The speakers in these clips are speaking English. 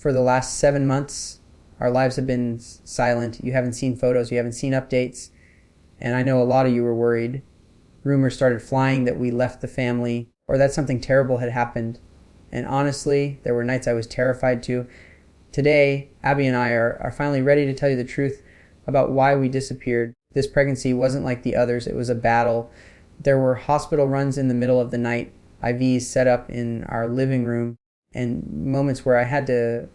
For the last 7 months, our lives have been silent. You haven't seen photos, you haven't seen updates, and I know a lot of you were worried. Rumors started flying that we left the family or that something terrible had happened. And honestly, there were nights I was terrified too. Today, Abbie and I are finally ready to tell you the truth about why we disappeared. This pregnancy wasn't like the others. It was a battle. There were hospital runs in the middle of the night, IVs set up in our living room, and moments where I had to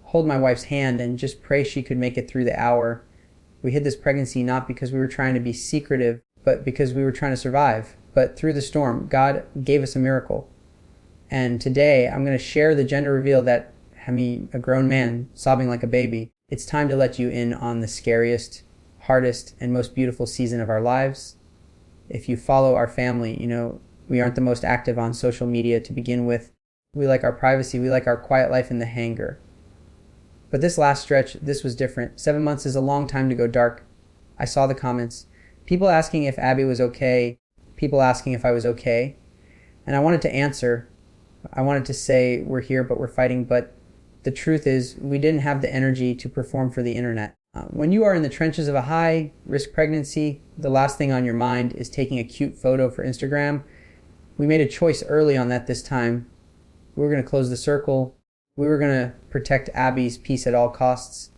hold my wife's hand and just pray she could make it through the hour. We hid this pregnancy not because we were trying to be secretive, but because we were trying to survive. But through the storm, God gave us a miracle. And today, I'm going to share the gender reveal that had me a grown man sobbing like a baby. It's time to let you in on the scariest, hardest, and most beautiful season of our lives. If you follow our family, you know we aren't the most active on social media to begin with. We like our privacy. We like our quiet life in the hangar. But this last stretch, this was different. 7 months is a long time to go dark. I saw the comments. People asking if Abbie was okay. People asking if I was okay. And I wanted to answer. I wanted to say we're here, but we're fighting. But the truth is we didn't have the energy to perform for the internet. When you are in the trenches of a high-risk pregnancy, the last thing on your mind is taking a cute photo for Instagram. We made a choice early on that this time. We were going to close the circle. We were going to protect Abbie's peace at all costs.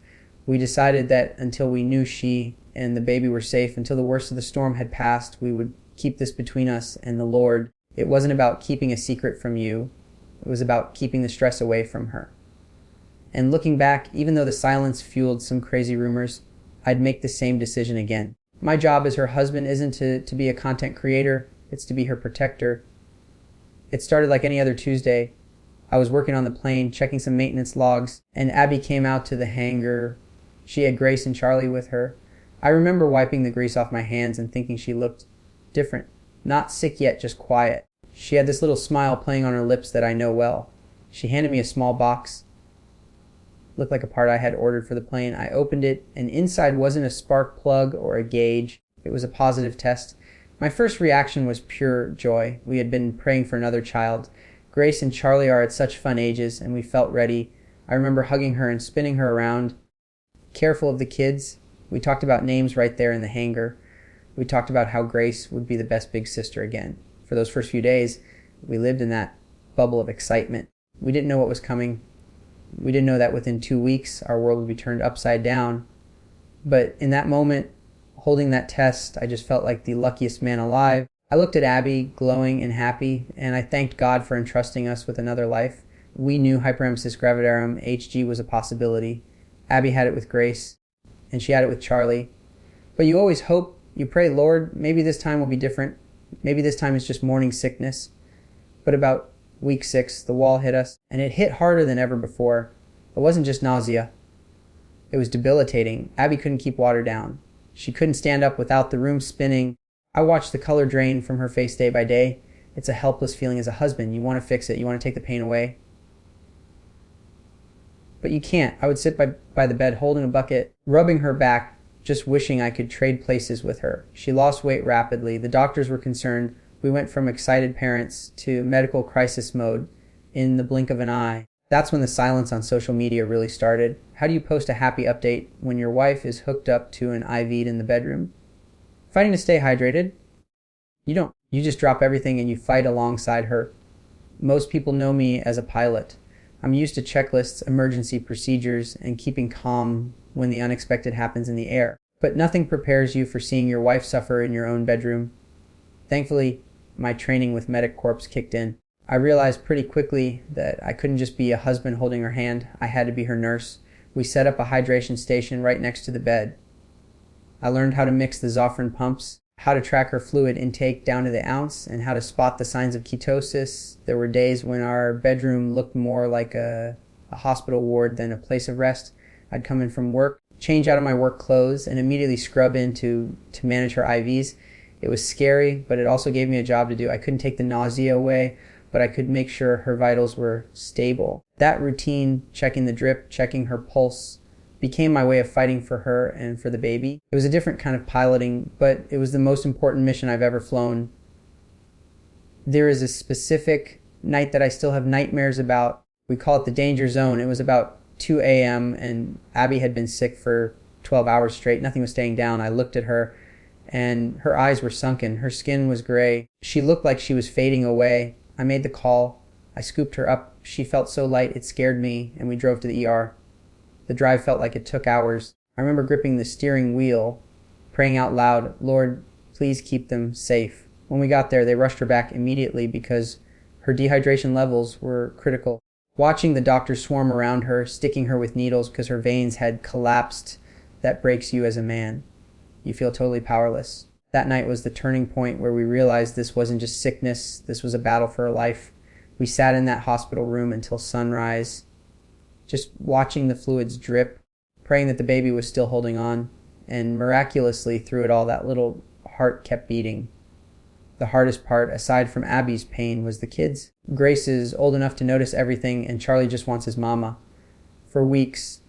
We decided that until we knew she and the baby were safe, until the worst of the storm had passed, we would keep this between us and the Lord. It wasn't about keeping a secret from you. It was about keeping the stress away from her. And looking back, even though the silence fueled some crazy rumors, I'd make the same decision again. My job as her husband isn't to be a content creator, it's to be her protector. It started like any other Tuesday. I was working on the plane, checking some maintenance logs, and Abbie came out to the hangar. She had Grace and Charlie with her. I remember wiping the grease off my hands and thinking she looked different. Not sick yet, just quiet. She had this little smile playing on her lips that I know well. She handed me a small box. Looked like a part I had ordered for the plane. I opened it, and inside wasn't a spark plug or a gauge. It was a positive test. My first reaction was pure joy. We had been praying for another child. Grace and Charlie are at such fun ages, and we felt ready. I remember hugging her and spinning her around. Careful of the kids. We talked about names right there in the hangar. We talked about how Grace would be the best big sister again. For those first few days, we lived in that bubble of excitement. We didn't know what was coming. We didn't know that within 2 weeks, our world would be turned upside down. But in that moment, holding that test, I just felt like the luckiest man alive. I looked at Abbie, glowing and happy, and I thanked God for entrusting us with another life. We knew hyperemesis gravidarum, HG, was a possibility. Abbie had it with Grace, and she had it with Charlie. But you always hope, you pray, Lord, maybe this time will be different. Maybe this time it's just morning sickness. But about week 6, the wall hit us, and it hit harder than ever before. It wasn't just nausea. It was debilitating. Abbie couldn't keep water down. She couldn't stand up without the room spinning. I watched the color drain from her face day by day. It's a helpless feeling as a husband. You want to fix it. You want to take the pain away. But you can't. I would sit by the bed holding a bucket, rubbing her back, just wishing I could trade places with her. She lost weight rapidly. The doctors were concerned. We went from excited parents to medical crisis mode in the blink of an eye. That's when the silence on social media really started. How do you post a happy update when your wife is hooked up to an IV in the bedroom? Fighting to stay hydrated? You don't. You just drop everything and you fight alongside her. Most people know me as a pilot. I'm used to checklists, emergency procedures, and keeping calm when the unexpected happens in the air. But nothing prepares you for seeing your wife suffer in your own bedroom. Thankfully, my training with Medic Corps kicked in. I realized pretty quickly that I couldn't just be a husband holding her hand. I had to be her nurse. We set up a hydration station right next to the bed. I learned how to mix the Zofran pumps, how to track her fluid intake down to the ounce, and how to spot the signs of ketosis. There were days when our bedroom looked more like a hospital ward than a place of rest. I'd come in from work, change out of my work clothes, and immediately scrub in to manage her IVs. It was scary, but it also gave me a job to do. I couldn't take the nausea away, but I could make sure her vitals were stable. That routine, checking the drip, checking her pulse, became my way of fighting for her and for the baby. It was a different kind of piloting, but it was the most important mission I've ever flown. There is a specific night that I still have nightmares about. We call it the danger zone. It was about 2 a.m. and Abbie had been sick for 12 hours straight. Nothing was staying down. I looked at her and her eyes were sunken. Her skin was gray. She looked like she was fading away. I made the call. I scooped her up. She felt so light it scared me, and we drove to the ER. The drive felt like it took hours. I remember gripping the steering wheel, praying out loud, "Lord, please keep them safe." When we got there, they rushed her back immediately because her dehydration levels were critical. Watching the doctors swarm around her, sticking her with needles because her veins had collapsed, that breaks you as a man. You feel totally powerless. That night was the turning point where we realized this wasn't just sickness, this was a battle for her life. We sat in that hospital room until sunrise, just watching the fluids drip, praying that the baby was still holding on, and miraculously through it all that little heart kept beating. The hardest part, aside from Abbie's pain, was the kids. Grace is old enough to notice everything, and Charlie just wants his mama. For weeks,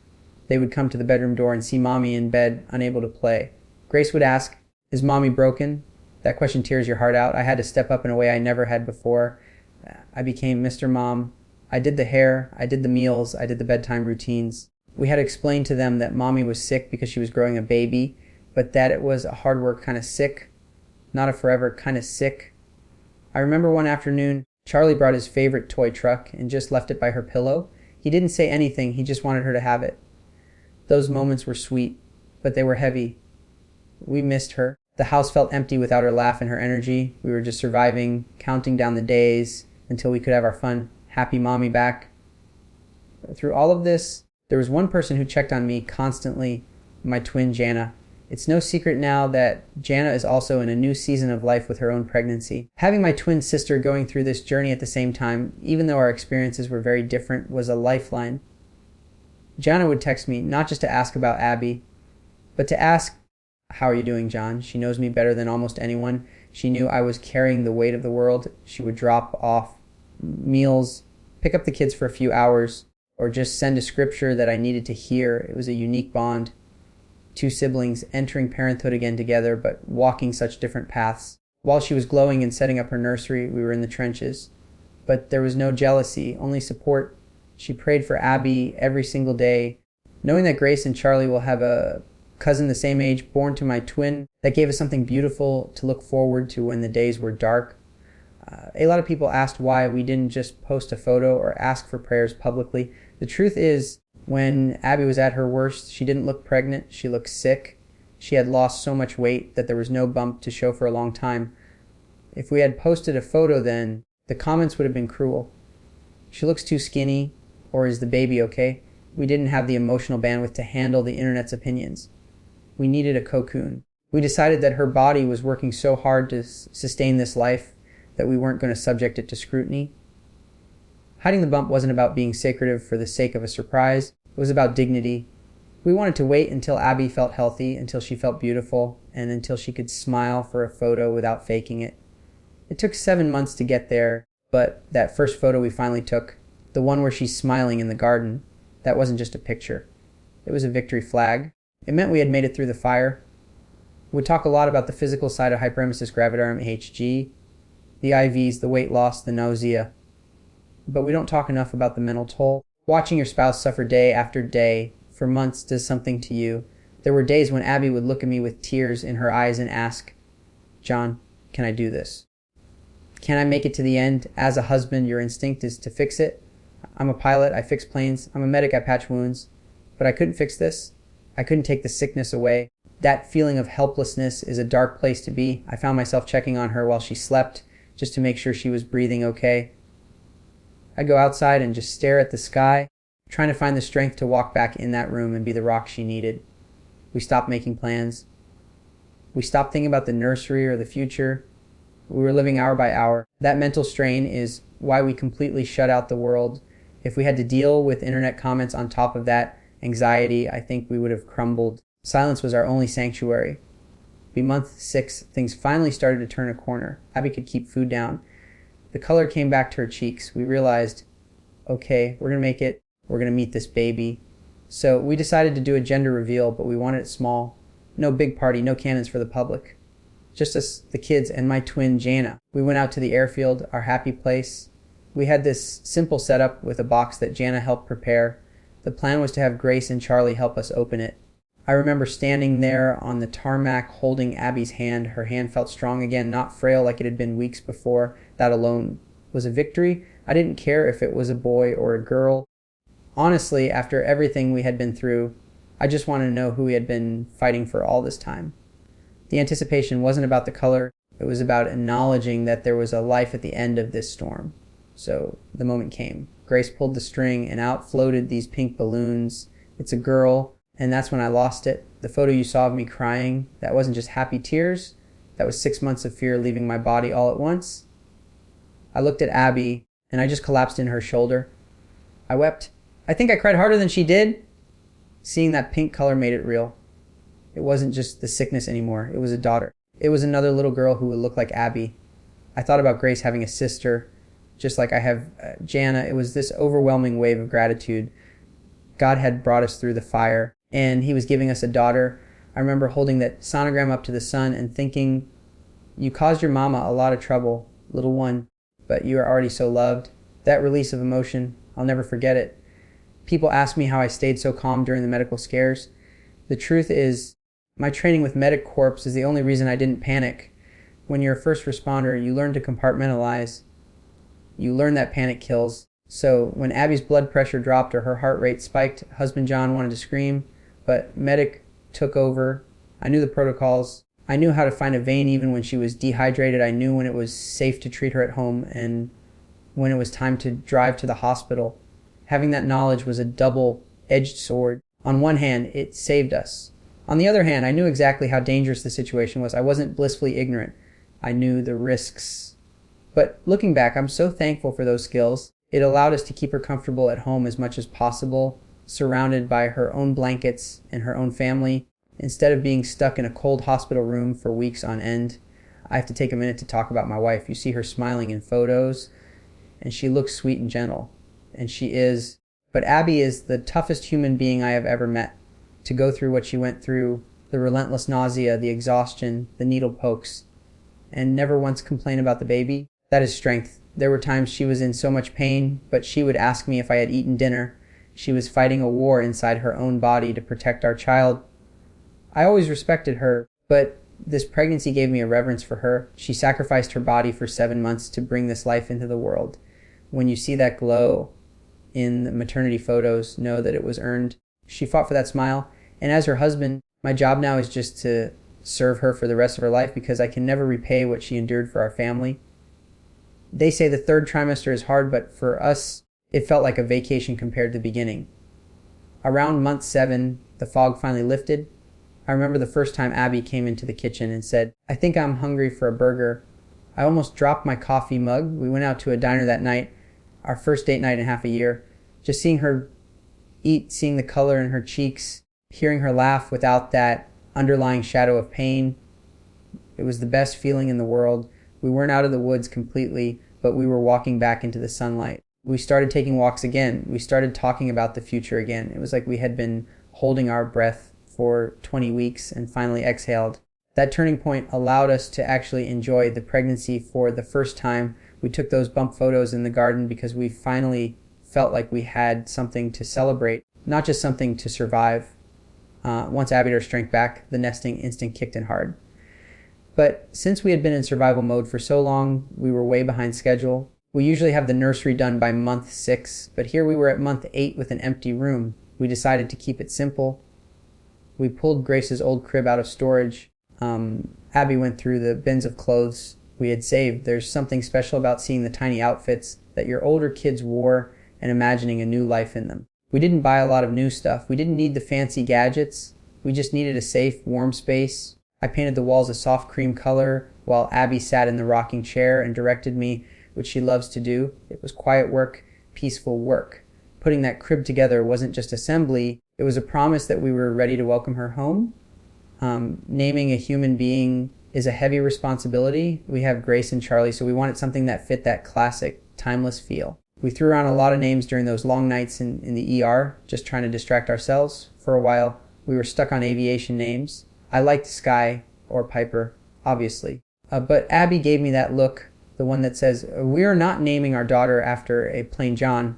they would come to the bedroom door and see Mommy in bed, unable to play. Grace would ask, "Is Mommy broken?" That question tears your heart out. I had to step up in a way I never had before. I became Mr. Mom. I did the hair, I did the meals, I did the bedtime routines. We had to explain to them that Mommy was sick because she was growing a baby, but that it was a hard work kind of sick, not a forever kind of sick. I remember one afternoon, Charlie brought his favorite toy truck and just left it by her pillow. He didn't say anything, he just wanted her to have it. Those moments were sweet, but they were heavy. We missed her. The house felt empty without her laugh and her energy. We were just surviving, counting down the days until we could have our fun, happy Mommy back. Through all of this, there was one person who checked on me constantly, my twin Jana. It's no secret now that Jana is also in a new season of life with her own pregnancy. Having my twin sister going through this journey at the same time, even though our experiences were very different, was a lifeline. Jana would text me, not just to ask about Abbie, but to ask, "How are you doing, John?" She knows me better than almost anyone. She knew I was carrying the weight of the world. She would drop off meals, pick up the kids for a few hours, or just send a scripture that I needed to hear. It was a unique bond. Two siblings entering parenthood again together, but walking such different paths. While she was glowing and setting up her nursery, we were in the trenches. But there was no jealousy, only support. She prayed for Abbie every single day. Knowing that Grace and Charlie will have a cousin the same age born to my twin, that gave us something beautiful to look forward to when the days were dark. A lot of people asked why we didn't just post a photo or ask for prayers publicly. The truth is, when Abbie was at her worst, she didn't look pregnant, she looked sick. She had lost so much weight that there was no bump to show for a long time. If we had posted a photo then, the comments would have been cruel. "She looks too skinny," or "Is the baby okay?" We didn't have the emotional bandwidth to handle the internet's opinions. We needed a cocoon. We decided that her body was working so hard to sustain this life that we weren't going to subject it to scrutiny. Hiding the bump wasn't about being secretive for the sake of a surprise. It was about dignity. We wanted to wait until Abbie felt healthy, until she felt beautiful, and until she could smile for a photo without faking it. It took 7 months to get there, but that first photo we finally took, the one where she's smiling in the garden, that wasn't just a picture. It was a victory flag. It meant we had made it through the fire. We talk a lot about the physical side of hyperemesis gravidarum HG, the IVs, the weight loss, the nausea. But we don't talk enough about the mental toll. Watching your spouse suffer day after day for months does something to you. There were days when Abbie would look at me with tears in her eyes and ask, "John, can I do this? Can I make it to the end? As a husband, your instinct is to fix it. I'm a pilot, I fix planes. I'm a medic, I patch wounds. But I couldn't fix this. I couldn't take the sickness away." That feeling of helplessness is a dark place to be. I found myself checking on her while she slept, just to make sure she was breathing okay. I'd go outside and just stare at the sky, trying to find the strength to walk back in that room and be the rock she needed. We stopped making plans. We stopped thinking about the nursery or the future. We were living hour by hour. That mental strain is why we completely shut out the world. If we had to deal with internet comments on top of that anxiety, I think we would have crumbled. Silence was our only sanctuary. By month 6, things finally started to turn a corner. Abbie could keep food down. The color came back to her cheeks. We realized, okay, we're going to make it. We're going to meet this baby. So we decided to do a gender reveal, but we wanted it small. No big party, no cannons for the public. Just us, the kids, and my twin Jana. We went out to the airfield, our happy place. We had this simple setup with a box that Jana helped prepare. The plan was to have Grace and Charlie help us open it. I remember standing there on the tarmac holding Abbie's hand. Her hand felt strong again, not frail like it had been weeks before. That alone was a victory. I didn't care if it was a boy or a girl. Honestly, after everything we had been through, I just wanted to know who we had been fighting for all this time. The anticipation wasn't about the color. It was about acknowledging that there was a life at the end of this storm. So the moment came. Grace pulled the string and out floated these pink balloons. It's a girl, and that's when I lost it. The photo you saw of me crying, that wasn't just happy tears. That was 6 months of fear leaving my body all at once. I looked at Abbie, and I just collapsed in her shoulder. I wept. I think I cried harder than she did. Seeing that pink color made it real. It wasn't just the sickness anymore. It was a daughter. It was another little girl who would look like Abbie. I thought about Grace having a sister, just like I have Jana. It was this overwhelming wave of gratitude. God had brought us through the fire, and he was giving us a daughter. I remember holding that sonogram up to the sun and thinking, you caused your mama a lot of trouble, little one, but you are already so loved. That release of emotion, I'll never forget it. People ask me how I stayed so calm during the medical scares. The truth is, my training with Medic Corps is the only reason I didn't panic. When you're a first responder, you learn to compartmentalize. You learn that panic kills. So when Abbie's blood pressure dropped or her heart rate spiked, husband John wanted to scream, but Medic took over. I knew the protocols. I knew how to find a vein even when she was dehydrated. I knew when it was safe to treat her at home and when it was time to drive to the hospital. Having that knowledge was a double-edged sword. On one hand, it saved us. On the other hand, I knew exactly how dangerous the situation was. I wasn't blissfully ignorant. I knew the risks. But looking back, I'm so thankful for those skills. It allowed us to keep her comfortable at home as much as possible, surrounded by her own blankets and her own family, instead of being stuck in a cold hospital room for weeks on end. I have to take a minute to talk about my wife. You see her smiling in photos, and she looks sweet and gentle. And she is. But Abbie is the toughest human being I have ever met. To go through what she went through, the relentless nausea, the exhaustion, the needle pokes, and never once complain about the baby, that is strength. There were times she was in so much pain, but she would ask me if I had eaten dinner. She was fighting a war inside her own body to protect our child. I always respected her, but this pregnancy gave me a reverence for her. She sacrificed her body for 7 months to bring this life into the world. When you see that glow in the maternity photos, know that it was earned. She fought for that smile. And as her husband, my job now is just to serve her for the rest of her life because I can never repay what she endured for our family. They say the third trimester is hard, but for us, it felt like a vacation compared to the beginning. Around month 7, the fog finally lifted. I remember the first time Abbie came into the kitchen and said, I think I'm hungry for a burger. I almost dropped my coffee mug. We went out to a diner that night, our first date night in half a year. Just seeing her eat, seeing the color in her cheeks, hearing her laugh without that underlying shadow of pain. It was the best feeling in the world. We weren't out of the woods completely, but we were walking back into the sunlight. We started taking walks again. We started talking about the future again. It was like we had been holding our breath for 20 weeks and finally exhaled. That turning point allowed us to actually enjoy the pregnancy for the first time. We took those bump photos in the garden because we finally felt like we had something to celebrate, not just something to survive. Once Abbie had her strength back, the nesting instinct kicked in hard. But since we had been in survival mode for so long, we were way behind schedule. We usually have the nursery done by month 6, but here we were at month 8 with an empty room. We decided to keep it simple. We pulled Grace's old crib out of storage. Abbie went through the bins of clothes we had saved. There's something special about seeing the tiny outfits that your older kids wore and imagining a new life in them. We didn't buy a lot of new stuff. We didn't need the fancy gadgets. We just needed a safe, warm space. I painted the walls a soft cream color while Abbie sat in the rocking chair and directed me, which she loves to do. It was quiet work, peaceful work. Putting that crib together wasn't just assembly. It was a promise that we were ready to welcome her home. Naming a human being is a heavy responsibility. We have Grace and Charlie, so we wanted something that fit that classic, timeless feel. We threw around a lot of names during those long nights in the ER, just trying to distract ourselves. For a while, we were stuck on aviation names. I liked Sky or Piper, obviously. But Abbie gave me that look the one that says, "We are not naming our daughter after a plain John."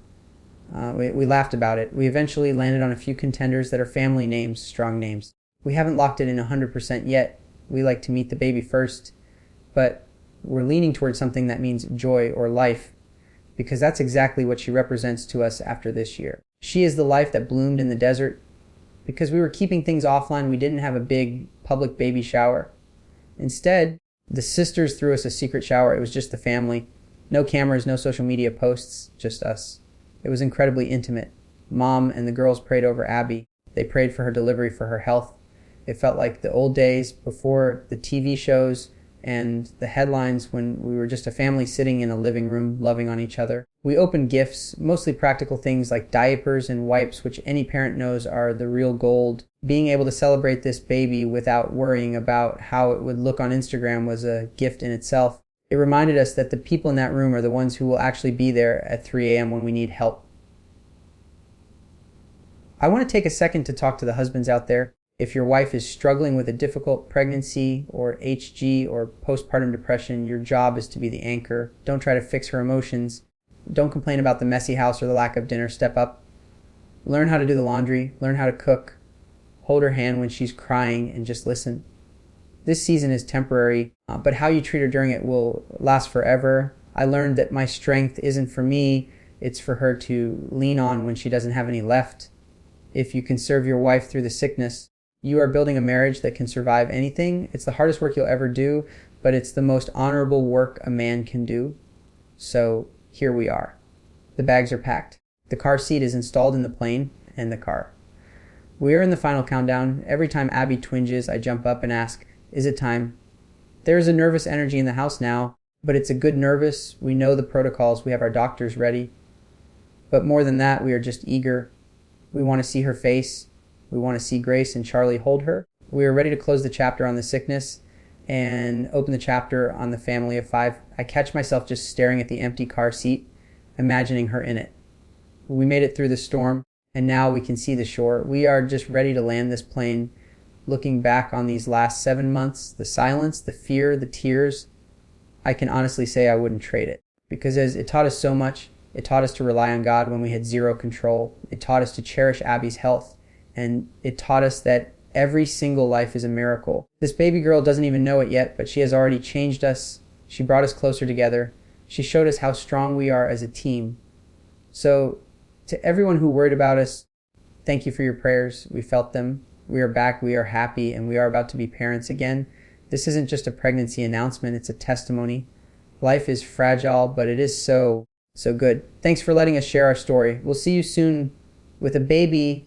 We laughed about it. We eventually landed on a few contenders that are family names, strong names. We haven't locked it in 100% yet. We like to meet the baby first, but we're leaning towards something that means joy or life, because that's exactly what she represents to us after this year. She is the life that bloomed in the desert. Because we were keeping things offline, we didn't have a big public baby shower. Instead, the sisters threw us a secret shower. It was just the family. No cameras, no social media posts, just us. It was incredibly intimate. Mom and the girls prayed over Abbie. They prayed for her delivery, for her health. It felt like the old days before the TV shows and the headlines, when we were just a family sitting in a living room loving on each other. We opened gifts, mostly practical things like diapers and wipes, which any parent knows are the real gold. Being able to celebrate this baby without worrying about how it would look on Instagram was a gift in itself. It reminded us that the people in that room are the ones who will actually be there at 3 a.m. when we need help. I want to take a second to talk to the husbands out there. If your wife is struggling with a difficult pregnancy or HG or postpartum depression, your job is to be the anchor. Don't try to fix her emotions. Don't complain about the messy house or the lack of dinner. Step up. Learn how to do the laundry. Learn how to cook. Hold her hand when she's crying and just listen. This season is temporary, but how you treat her during it will last forever. I learned that my strength isn't for me. It's for her to lean on when she doesn't have any left. If you can serve your wife through the sickness, you are building a marriage that can survive anything. It's the hardest work you'll ever do, but it's the most honorable work a man can do. So here we are. The bags are packed. The car seat is installed in the plane and the car. We are in the final countdown. Every time Abbie twinges, I jump up and ask, "Is it time?" There is a nervous energy in the house now, but it's a good nervous. We know the protocols. We have our doctors ready. But more than that, we are just eager. We want to see her face. We want to see Grace and Charlie hold her. We are ready to close the chapter on the sickness and open the chapter on the family of 5. I catch myself just staring at the empty car seat, imagining her in it. We made it through the storm, and now we can see the shore. We are just ready to land this plane, looking back on these last 7 months, the silence, the fear, the tears. I can honestly say I wouldn't trade it, because as it taught us so much. It taught us to rely on God when we had zero control. It taught us to cherish Abbie's health. And it taught us that every single life is a miracle. This baby girl doesn't even know it yet, but she has already changed us. She brought us closer together. She showed us how strong we are as a team. So to everyone who worried about us, thank you for your prayers. We felt them. We are back. We are happy. And we are about to be parents again. This isn't just a pregnancy announcement. It's a testimony. Life is fragile, but it is so good. Thanks for letting us share our story. We'll see you soon with a baby